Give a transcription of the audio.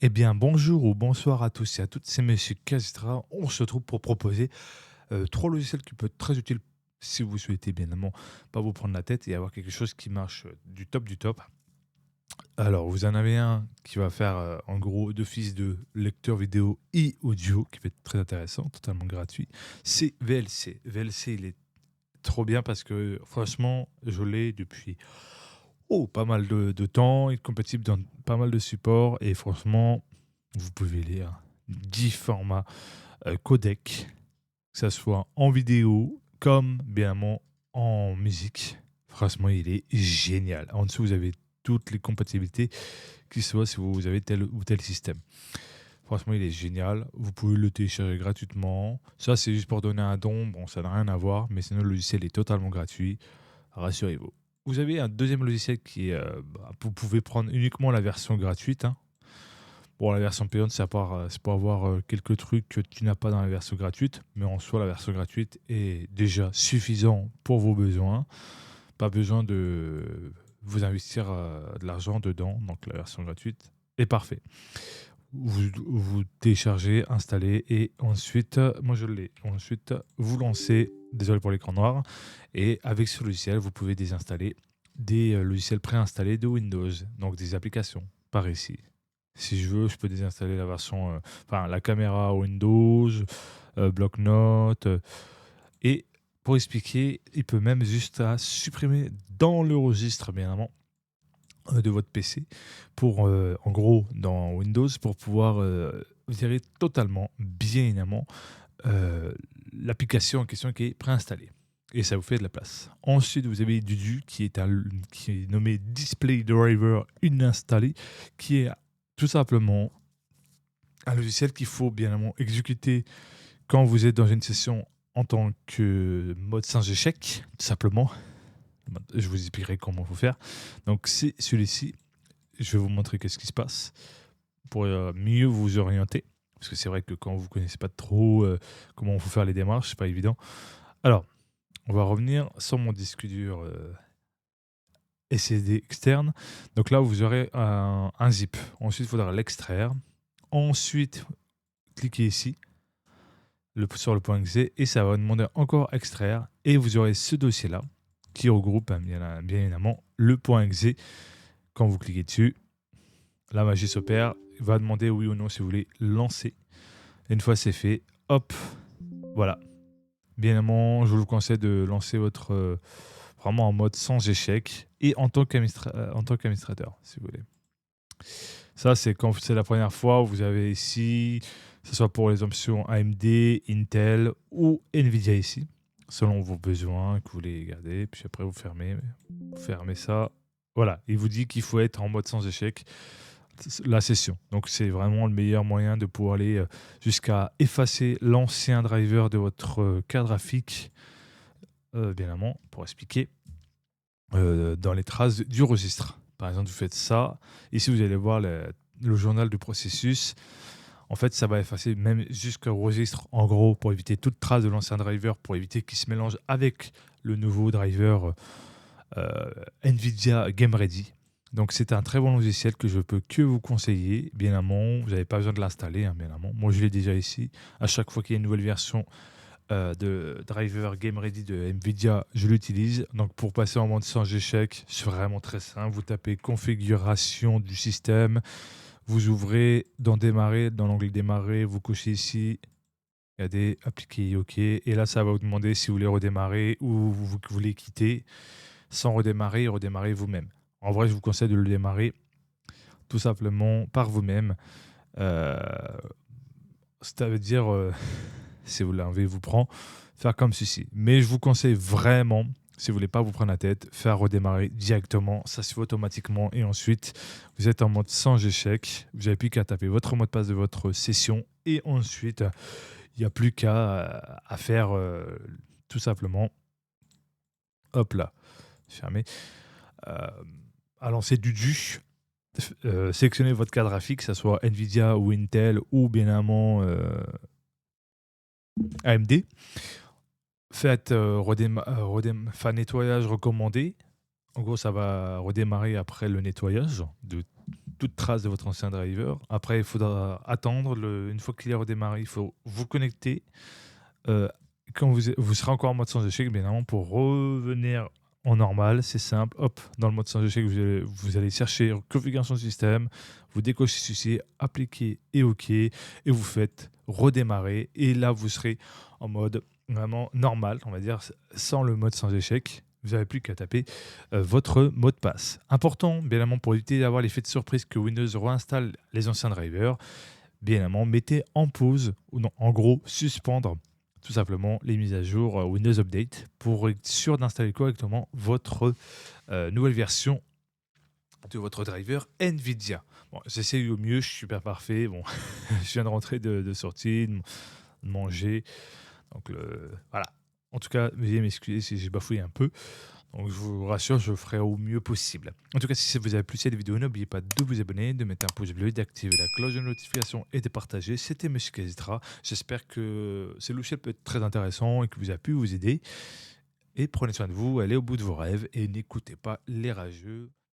Eh bien, bonjour ou bonsoir à tous et à toutes, c'est Monsieur Castra. On se retrouve pour proposer 3 logiciels qui peuvent être très utiles si vous souhaitez bien évidemment pas vous prendre la tête et avoir quelque chose qui marche du top du top. Alors, vous en avez un qui va faire en gros d'office de lecteur vidéo et audio qui va être très intéressant, totalement gratuit. C'est VLC. VLC, il est trop bien parce que franchement, je l'ai depuis pas mal de temps. Il est compatible dans pas mal de supports et franchement, vous pouvez lire 10 formats codec, que ça soit en vidéo comme bien évidemment en musique. Franchement, il est génial. En dessous, vous avez toutes les compatibilités, qui soit si vous avez tel ou tel système. Franchement, il est génial. Vous pouvez le télécharger gratuitement. Ça, c'est juste pour donner un don. Bon, ça n'a rien à voir, mais sinon, le logiciel est totalement gratuit. Rassurez-vous. Vous avez un deuxième logiciel qui est. Vous pouvez prendre uniquement la version gratuite, hein. Bon, la version payante, c'est pour avoir quelques trucs que tu n'as pas dans la version gratuite, mais en soi, la version gratuite est déjà suffisant pour vos besoins. Pas besoin de vous investir de l'argent dedans, donc la version gratuite est parfait. Vous téléchargez, installez et ensuite, moi je l'ai. Ensuite, vous lancez, désolé pour l'écran noir, et avec ce logiciel, vous pouvez désinstaller des logiciels préinstallés de Windows, donc des applications par ici. Si je veux, je peux désinstaller la version, enfin la caméra Windows, bloc-notes, et pour expliquer, il peut même juste à supprimer dans le registre, bien évidemment, de votre PC, pour, en gros, dans Windows, pour pouvoir virer totalement, bien évidemment, euh, l'application en question qui est préinstallée. Et ça vous fait de la place. Ensuite, vous avez Dudu qui est nommé Display Driver Uninstallé, qui est tout simplement un logiciel qu'il faut bien évidemment exécuter quand vous êtes dans une session en tant que mode sans échec, tout simplement. Je vous expliquerai comment il faut faire. Donc, c'est celui-ci. Je vais vous montrer qu'est-ce qui se passe pour mieux vous orienter. Parce que c'est vrai que quand vous ne connaissez pas trop comment il faut faire les démarches, c'est pas évident. Alors, on va revenir sur mon disque dur SSD externe. Donc là, vous aurez un zip. Ensuite, il faudra l'extraire. Ensuite, cliquez ici sur le point .exe et ça va demander encore extraire. Et vous aurez ce dossier-là qui regroupe bien évidemment le point .exe. Quand vous cliquez dessus, la magie s'opère. Il va demander oui ou non si vous voulez lancer. Et une fois c'est fait, hop, voilà. Bien évidemment, je vous conseille de lancer votre vraiment en mode sans échec et en tant qu'administrateur, si vous voulez. Ça, c'est quand c'est la première fois où vous avez ici, que ce soit pour les options AMD, Intel ou Nvidia ici, selon vos besoins que vous voulez garder. Puis après, vous fermez ça. Voilà, il vous dit qu'il faut être en mode sans échec la session. Donc c'est vraiment le meilleur moyen de pouvoir aller jusqu'à effacer l'ancien driver de votre carte graphique, bien évidemment, pour expliquer, dans les traces du registre. Par exemple, vous faites ça. Ici, vous allez voir le journal du processus. En fait, ça va effacer même jusqu'au registre, en gros, pour éviter toute trace de l'ancien driver, pour éviter qu'il se mélange avec le nouveau driver NVIDIA Game Ready. Donc c'est un très bon logiciel que je peux que vous conseiller. Bien évidemment, vous n'avez pas besoin de l'installer, hein, bien évidemment. Moi, je l'ai déjà ici. À chaque fois qu'il y a une nouvelle version de driver Game Ready de NVIDIA, je l'utilise. Donc pour passer en mode sans échec, c'est vraiment très simple. Vous tapez configuration du système, vous ouvrez dans démarrer, dans l'onglet démarrer, vous cochez ici, regardez, appliquer OK. Et là, ça va vous demander si vous voulez redémarrer ou vous voulez quitter sans redémarrer, redémarrer vous-même. En vrai, je vous conseille de le démarrer tout simplement par vous-même. Euh, Ça veut dire, si vous l'enlevez, vous prend, faire comme ceci. Mais je vous conseille vraiment, si vous voulez pas vous prendre la tête, faire redémarrer directement. Ça se fait automatiquement. Et ensuite, vous êtes en mode sans échec. Vous n'avez plus qu'à taper votre mot de passe de votre session. Et ensuite, il n'y a plus qu'à à faire tout simplement, hop là, fermé, euh, à lancer du sélectionnez votre carte graphique, que ce soit Nvidia ou Intel ou bien évidemment AMD. Faites nettoyage recommandé. En gros, ça va redémarrer après le nettoyage de toute trace de votre ancien driver. Après, il faudra attendre. Une fois qu'il est redémarré, il faut vous connecter. Euh, Quand vous serez encore en mode sans échec, bien évidemment, pour revenir en normal, c'est simple. Hop, dans le mode sans échec, vous allez chercher configuration système, vous décochez ceci, appliquer et OK, et vous faites redémarrer. Et là, vous serez en mode vraiment normal, on va dire, sans le mode sans échec. Vous n'avez plus qu'à taper votre mot de passe. Important, bien évidemment, pour éviter d'avoir l'effet de surprise que Windows réinstalle les anciens drivers, bien évidemment, mettez en pause, ou non, en gros, suspendre tout simplement les mises à jour Windows Update pour être sûr d'installer correctement votre nouvelle version de votre driver NVIDIA. Bon, j'essaie au mieux, je suis super parfait. Bon, je viens de rentrer de sortie, de manger. Donc voilà. En tout cas, veuillez m'excuser si j'ai bafouillé un peu. Donc je vous rassure, je ferai au mieux possible. En tout cas, si ça vous a plu cette vidéo, n'oubliez pas de vous abonner, de mettre un pouce bleu, d'activer la cloche de notification et de partager. C'était Monsieur Kazitra. J'espère que ce logiciel peut être très intéressant et que vous a pu vous aider. Et prenez soin de vous, allez au bout de vos rêves et n'écoutez pas les rageux.